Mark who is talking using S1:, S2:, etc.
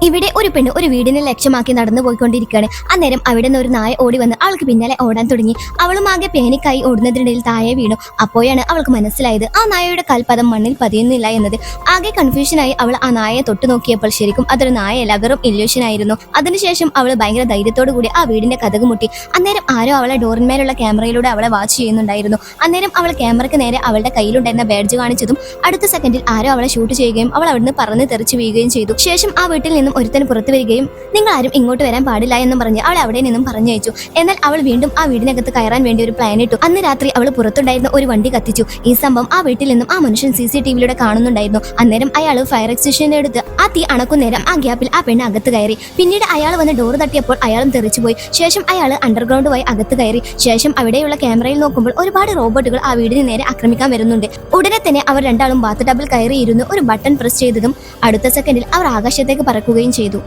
S1: ഇവിടെ ഒരു പെണ്ണ് ഒരു വീടിനെ ലക്ഷ്യമാക്കി നടന്നു പോയിക്കൊണ്ടിരിക്കുകയാണ്. അന്നേരം അവിടെ നിന്ന് ഒരു നായ ഓടി വന്ന് അവൾക്ക് പിന്നാലെ ഓടാൻ തുടങ്ങി. അവളും ആകെ പേനിക്കായി ഓടുന്നതിനിടയിൽ താഴെ വീണു. അപ്പോഴാണ് അവൾക്ക് മനസ്സിലായത് ആ നായയുടെ കാൽപാദം മണ്ണിൽ പതിയുന്നില്ല എന്നത്. ആകെ കൺഫ്യൂഷനായി അവൾ ആ നായയെ തൊട്ടു നോക്കിയപ്പോൾ ശരിക്കും അതൊരു നായയല്ല, വെറും ഇല്യൂഷൻ ആയിരുന്നു. അതിനുശേഷം അവൾ ഭയങ്കര ധൈര്യത്തോടു കൂടി ആ വീടിന്റെ കതക് മുട്ടി. അന്നേരം ആരോ അവളെ ഡോറിന്മേലുള്ള ക്യാമറയിലൂടെ അവളെ വാച്ച് ചെയ്യുന്നുണ്ടായിരുന്നു. അന്നേരം അവൾ ക്യാമറയ്ക്ക് നേരെ അവളുടെ കയ്യിലുണ്ടായിരുന്ന ബാഡ്ജ് കാണിച്ചതും അടുത്ത സെക്കൻഡിൽ ആരോ അവളെ ഷൂട്ട് ചെയ്യുകയും അവൾ അവിടുന്ന് പറന്ന് തെറിച്ചു വീഴുകയും ചെയ്തു. ശേഷം ആ വീട്ടിൽ നിന്നും ഒരുത്തന് പുറത്തു വരികയും നിങ്ങൾ ആരും ഇങ്ങോട്ട് വരാൻ പാടില്ല എന്നും പറഞ്ഞ് അവളെ അവിടെ നിന്നും പറഞ്ഞയച്ചു. എന്നാൽ അവൾ വീണ്ടും ആ വീടിനകത്ത് കയറാൻ വേണ്ടി ഒരു പ്ലാൻ ഇട്ടു. അന്ന് രാത്രി അവൾ പുറത്തുണ്ടായിരുന്ന ഒരു വണ്ടി കത്തിച്ചു. ഈ സംഭവം ആ വീട്ടിൽ നിന്നും ആ മനുഷ്യൻ CCTV-യിലൂടെ കാണുന്നുണ്ടായിരുന്നു. അന്നേരം അയാൾ ഫയർ എക്സ്റ്റിൻഷൻ എടുത്ത് ആ തീ അണക്കുന്നേരം ആ ഗ്യാപ്പിൽ ആ പെണ്ണ് അകത്ത് കയറി. പിന്നീട് അയാൾ വന്ന് ഡോർ തട്ടിയപ്പോൾ അയാളും തെറിച്ചുപോയി. ശേഷം അയാൾ അണ്ടർഗ്രൗണ്ട് വഴി അകത്ത് കയറി. ശേഷം അവിടെയുള്ള ക്യാമറയിൽ നോക്കുമ്പോൾ ഒരുപാട് റോബോട്ടുകൾ ആ വീടിന് നേരെ ആക്രമിക്കാൻ വരുന്നുണ്ട്. ഉടനെ തന്നെ അവർ രണ്ടാളും ബാത്ത് ടബിൽ കയറിയിരുന്നു ഒരു ബട്ടൺ പ്രസ് ചെയ്തതും അടുത്ത സെക്കൻഡിൽ അവർ ആകാശത്തേക്ക് പറക്കുകയും ചെയ്തു.